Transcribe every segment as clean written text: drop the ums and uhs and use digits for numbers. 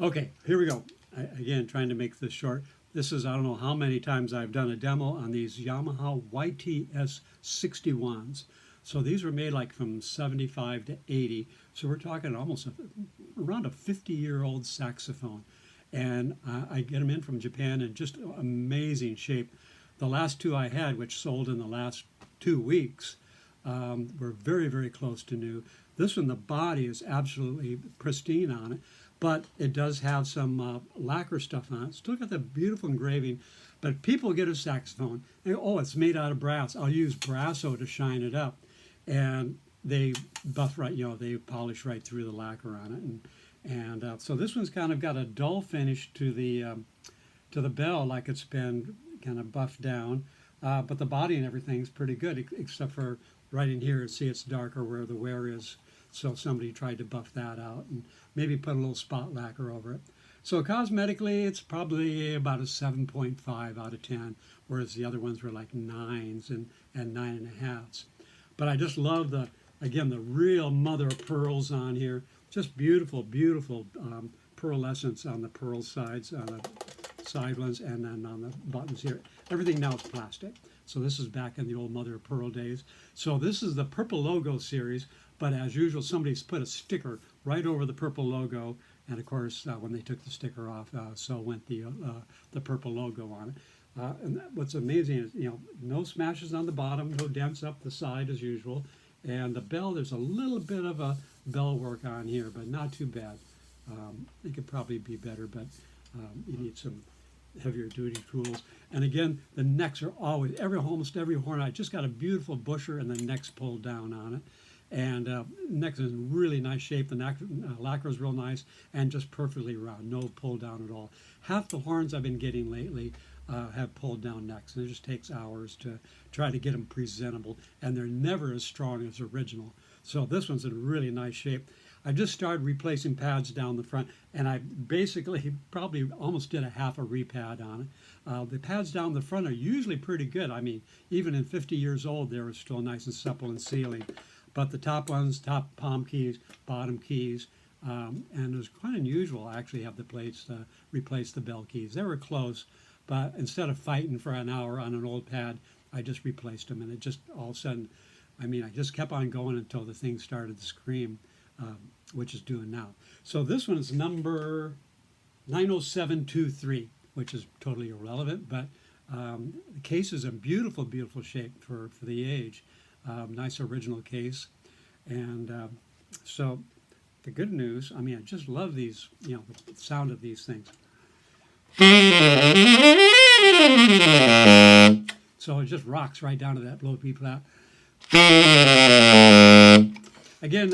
Okay, here we go. Again, trying to make this short. This is, I don't know how many times I've done a demo on these Yamaha YTS-61s. So these were made like from 75 to 80. So we're talking almost around a 50-year-old saxophone. And I get them in from Japan in just amazing shape. The last two I had, which sold in the last 2 weeks, were very, very close to new. This one, the body is absolutely pristine on it, but it does have some lacquer stuff on it. Still got the beautiful engraving, but people get a saxophone, they go, oh, it's made out of brass. I'll use Brasso to shine it up. And they buff right, they polish right through the lacquer on it. And so this one's kind of got a dull finish to the bell, like it's been kind of buffed down. But the body and everything's pretty good, except for right in here, see it's darker where the wear is. So somebody tried to buff that out and maybe put a little spot lacquer over it. So cosmetically, it's probably about a 7.5 out of 10, whereas the other ones were like 9s and 9.5s. But I just love the real mother of pearls on here. Just beautiful, beautiful pearlescence on the pearl sides, on the side ones, and then on the buttons here. Everything now is plastic. So this is back in the old mother of pearl days. So this is the purple logo series, but as usual, somebody's put a sticker right over the purple logo. And of course, when they took the sticker off, so went the purple logo on it. And what's amazing is, no smashes on the bottom, no dents up the side as usual. And the bell, there's a little bit of a bell work on here, but not too bad. It could probably be better, but you need some heavier duty tools. And again, the necks are always, almost every horn, I just got a beautiful busher and the neck's pulled down on it. And neck is in really nice shape. The lacquer is real nice and just perfectly round, no pull down at all. Half the horns I've been getting lately have pulled down necks, and it just takes hours to try to get them presentable, and they're never as strong as original. So this one's in really nice shape. I just started replacing pads down the front, and I basically probably almost did a half a repad on it. The pads down the front are usually pretty good. I mean, even in 50 years old, they were still nice and supple and sealing. But the top ones, top palm keys, bottom keys, and it was quite unusual. I actually have the plates to replace the bell keys. They were close, but instead of fighting for an hour on an old pad, I just replaced them, and it just all of a sudden, I just kept on going until the thing started to scream, which is doing now. So this one is number 90723, which is totally irrelevant, but the case is in beautiful, beautiful shape for the age. Nice original case. And so the good news, I just love these, the sound of these things. So it just rocks right down to that low B flat. Again,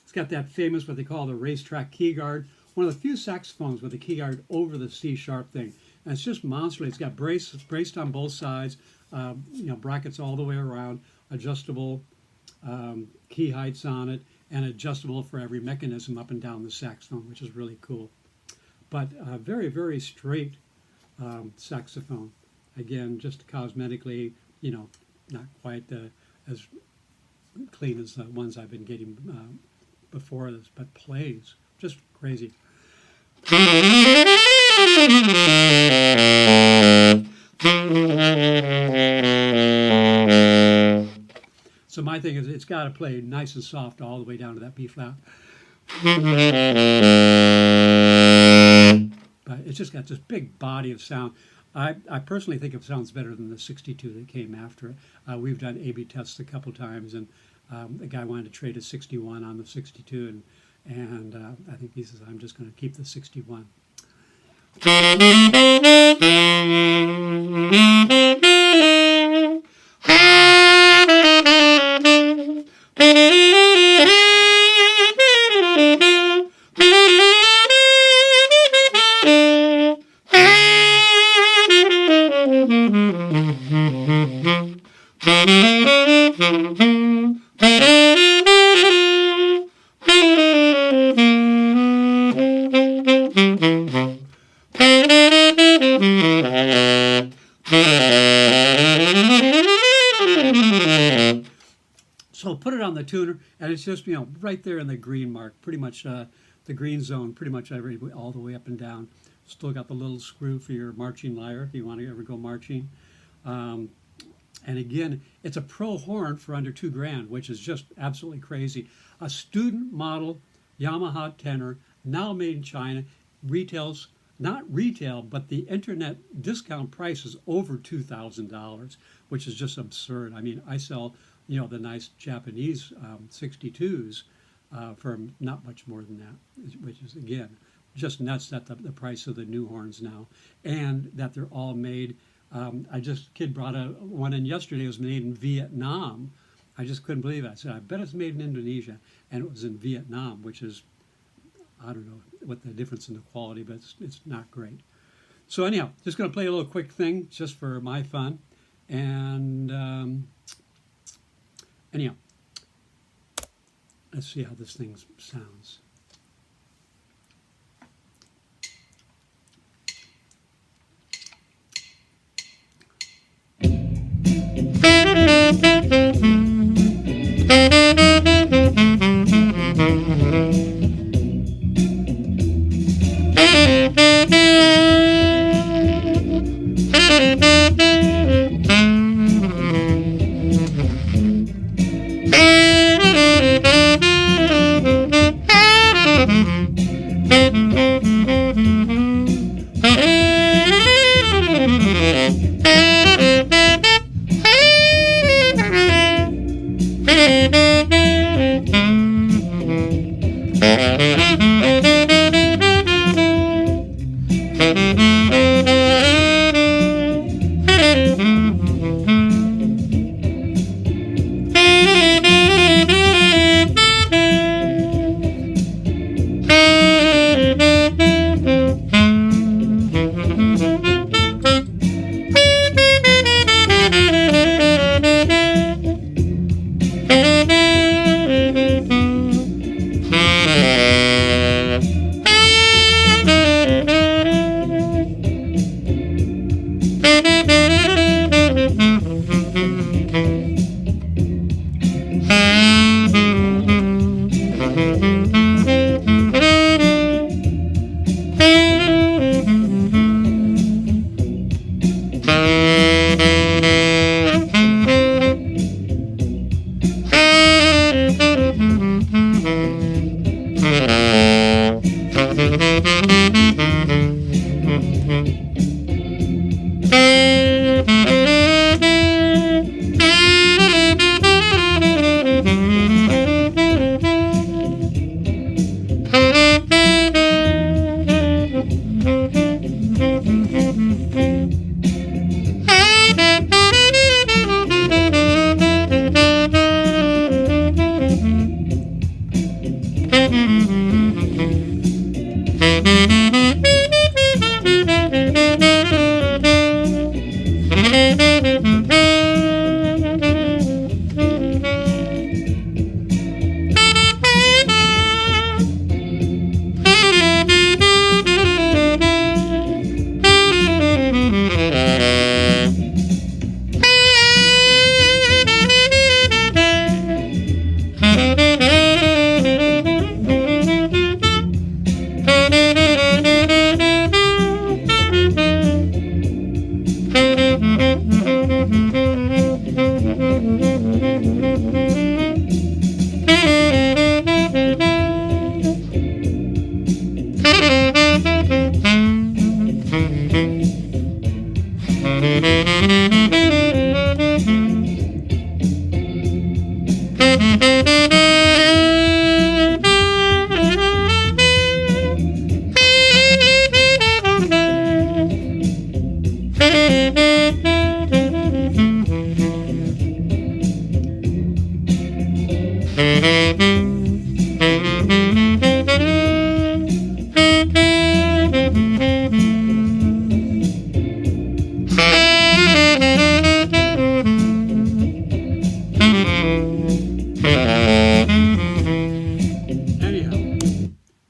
it's got that famous, what they call the racetrack key guard. One of the few saxophones with a key guard over the C sharp thing. And it's just monstrous. It's got braced on both sides, brackets all the way around, adjustable key heights on it, and adjustable for every mechanism up and down the saxophone, which is really cool. But very, very straight saxophone. Again, just cosmetically, not quite as clean as the ones I've been getting before this, but plays just crazy. So my thing is, it's got to play nice and soft all the way down to that B flat. But it's just got this big body of sound. I personally think it sounds better than the 62 that came after it. We've done A/B tests a couple times, and the guy wanted to trade a 61 on the 62, and I think he says, I'm just going to keep the 61. So put it on the tuner, and it's just, right there in the green mark, pretty much the green zone pretty much all the way up and down. Still got the little screw for your marching lyre if you want to ever go marching. And again, it's a pro horn for under $2,000, which is just absolutely crazy. A student model Yamaha tenor, now made in China, retails, not retail, but the internet discount price is over $2,000, which is just absurd. I mean, I sell, the nice Japanese 62s for not much more than that, which is, again, just nuts that the price of the new horns now, and that they're all made. Kid brought one in yesterday. It was made in Vietnam. I just couldn't believe it. I said, I bet it's made in Indonesia, and it was in Vietnam, which is, I don't know what the difference in the quality, but it's not great. So anyhow, just going to play a little quick thing just for my fun, and anyhow, let's see how this thing sounds.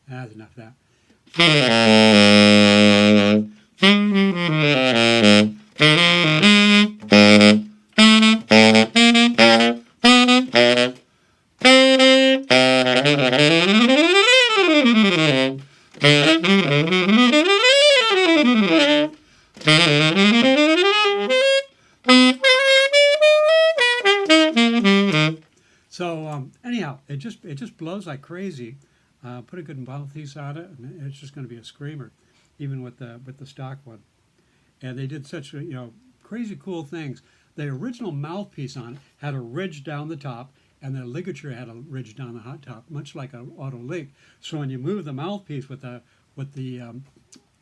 That's enough of that. blows like crazy. Put a good mouthpiece on it, and it's just going to be a screamer, even with the stock one. And they did such crazy cool things. The original mouthpiece on it had a ridge down the top, and the ligature had a ridge down the hot top, much like an auto link. So when you move the mouthpiece with the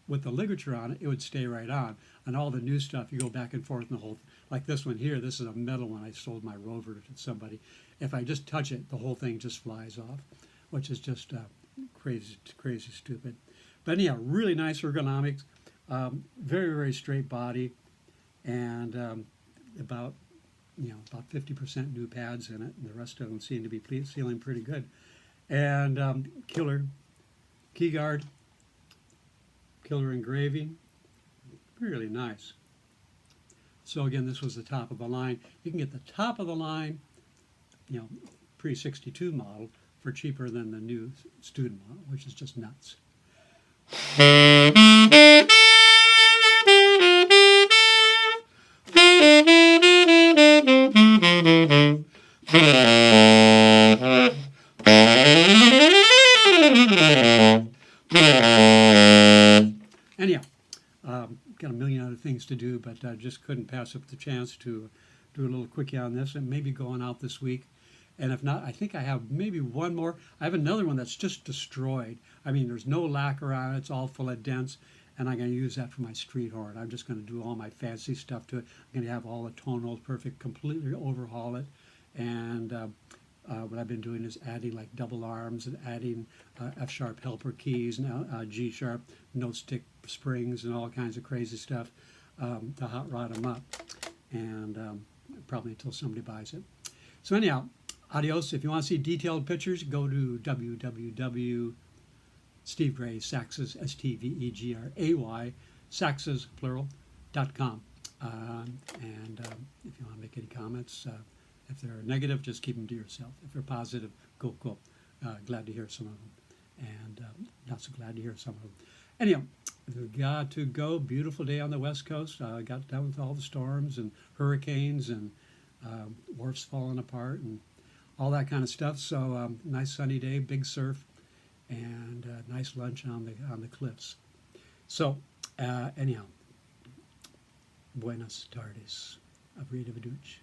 ligature on it, it would stay right on. And all the new stuff, you go back and forth, and the whole, like this one here, this is a metal one. I sold my Rover to somebody. If I just touch it, the whole thing just flies off, which is just crazy stupid. But anyhow, really nice ergonomics, very straight body, and about 50% new pads in it, and the rest of them seem to be sealing pretty good. And killer key guard, killer engraving, really nice. So again, this was the top of the line. You can get the top of the line, pre-62 model for cheaper than the new student model, which is just nuts. Anyhow, got a million other things to do, but I just couldn't pass up the chance to do a little quickie on this, and maybe going out this week. And if not, I think I have maybe one more. I have another one that's just destroyed. I mean, there's no lacquer on it. It's all full of dents, and I'm going to use that for my street horn. I'm just going to do all my fancy stuff to it. I'm going to have all the tonals perfect, completely overhaul it. And what I've been doing is adding like double arms and adding F-sharp helper keys, and G-sharp note stick springs, and all kinds of crazy stuff to hot rod them up. And probably until somebody buys it. So anyhow, adios. If you want to see detailed pictures, go to www.stevegray Saxes, STVEGRAY, Saxes, plural.com. And if you want to make any comments, if they're negative, just keep them to yourself. If they're positive, cool. Glad to hear some of them. And not so glad to hear some of them. Anyhow, we've got to go. Beautiful day on the West Coast. Got done with all the storms and hurricanes and wharfs falling apart and all that kind of stuff. So nice sunny day, big surf, and nice lunch on the cliffs. So anyhow, buenas tardes. Arrivederci.